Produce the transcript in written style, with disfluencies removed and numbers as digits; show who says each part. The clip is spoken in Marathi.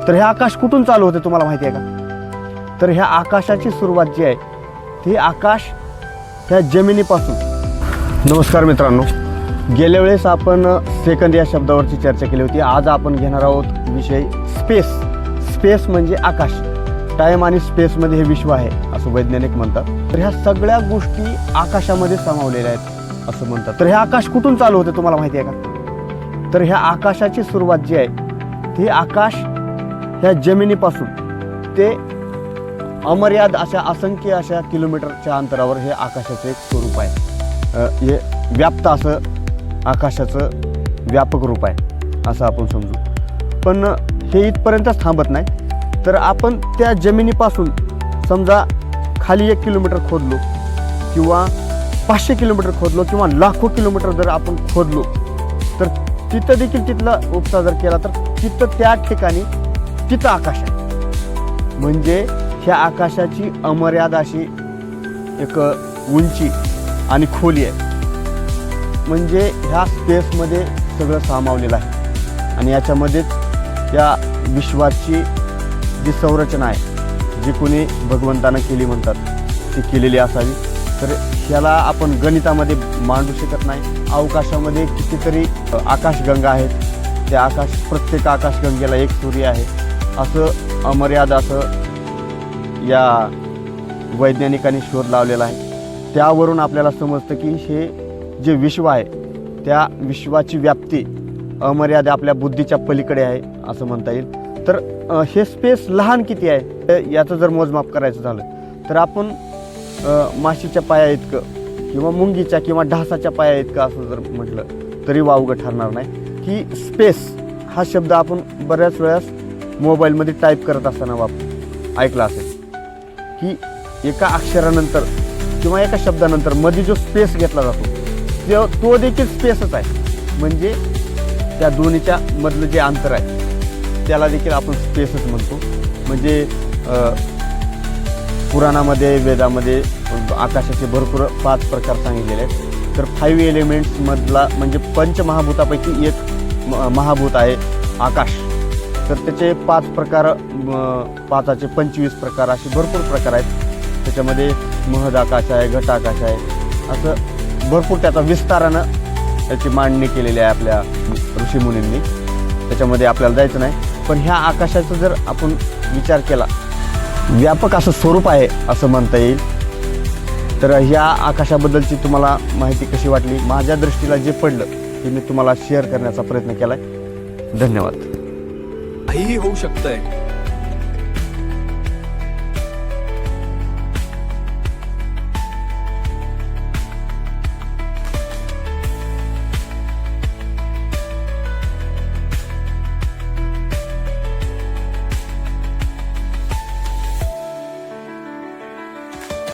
Speaker 1: तर हे आकाश कुठून चालू होते तुम्हाला माहिती आहे का? तर ह्या आकाशाची सुरुवात जी आहे ती आकाश ह्या जमिनीपासून. नमस्कार मित्रांनो, गेल्या वेळेस आपण सेकंद या शब्दावरची चर्चा केली होती. आज आपण घेणार आहोत विषय स्पेस. स्पेस म्हणजे आकाश. टाईम आणि स्पेसमध्ये हे विश्व आहे असं वैज्ञानिक म्हणतात. तर ह्या सगळ्या गोष्टी आकाशामध्ये सामावलेल्या आहेत असं म्हणतात. तर हे आकाश कुठून चालू होते तुम्हाला माहिती आहे का? तर ह्या आकाशाची सुरुवात जी आहे ती आकाश ह्या जमिनीपासून ते अमर्याद अशा असंख्य अशा किलोमीटरच्या अंतरावर हे आकाशाचं एक स्वरूप आहे. हे व्याप्त असं आकाशाचं व्यापक रूप आहे असं आपण समजू. पण हे इथपर्यंतच थांबत नाही. तर आपण त्या जमिनीपासून समजा खाली 1 किलोमीटर खोदलो किंवा 500 किलोमीटर खोदलो किंवा लाखो किलोमीटर जर आपण खोदलो तर तिथं देखील तिथला उपसा जर केला तर तिथं त्या ठिकाणी तिथं आकाश आहे. म्हणजे ह्या आकाशाची अमर्याद अशी एक उंची आणि खोली आहे. म्हणजे ह्या स्पेसमध्ये सगळं सामावलेलं आहे आणि याच्यामध्येच या विश्वाची जी संरचना आहे जी कोणी भगवंतानं केली म्हणतात ती केलेली असावी. तर ह्याला आपण गणितामध्ये मांडू शकत नाही. अवकाशामध्ये कितीतरी आकाशगंगा आहेत. त्या प्रत्येक आकाशगंगेला एक सूर्य आहे असं अमर्याद असं या वैज्ञानिकांनी शोध लावलेला आहे. त्यावरून आपल्याला समजतं की हे जे विश्व आहे त्या विश्वाची व्याप्ती अमर्याद आपल्या बुद्धीच्या पलीकडे आहे असं म्हणता येईल. तर हे स्पेस लहान किती आहे याचं जर मोजमाप करायचं झालं तर आपण माशीच्या पाया इतकं किंवा मुंगीच्या किंवा ढासाच्या पाया इतकं असं जर म्हटलं तरी वावगं ठरणार नाही. की स्पेस हा शब्द आपण बऱ्याच वेळेस मोबाईलमध्ये टाईप करत असताना ऐकला असेल की एका अक्षरानंतर किंवा एका शब्दानंतर मध्ये जो स्पेस घेतला जातो तो देखील स्पेसच आहे. म्हणजे त्या दोन्हीच्या मधलं जे अंतर आहे त्याला देखील आपण स्पेसच म्हणतो. म्हणजे पुराणामध्ये वेदामध्ये आकाशाचे भरपूर 5 प्रकार सांगितलेले आहेत. तर 5 एलिमेंट्समधला म्हणजे पंचमहाभूतापैकी एक महाभूत आहे आकाश. तर त्याचे 5 प्रकार 5चे 25 प्रकार असे भरपूर प्रकार आहेत. त्याच्यामध्ये महद आकाश आहे, घट आकाश आहे, असं भरपूर त्याचा विस्तारानं त्याची मांडणी केलेली आहे आपल्या ऋषीमुनींनी. त्याच्यामध्ये आपल्याला जायचं नाही. पण ह्या आकाशाचा जर आपण विचार केला व्यापक असं स्वरूप आहे असं म्हणता येईल. तर ह्या आकाशाबद्दलची तुम्हाला माहिती कशी वाटली? माझ्या दृष्टीला जे पडलं ते मी तुम्हाला शेअर करण्याचा प्रयत्न केला आहे. धन्यवाद.
Speaker 2: काहीही होऊ शकतंय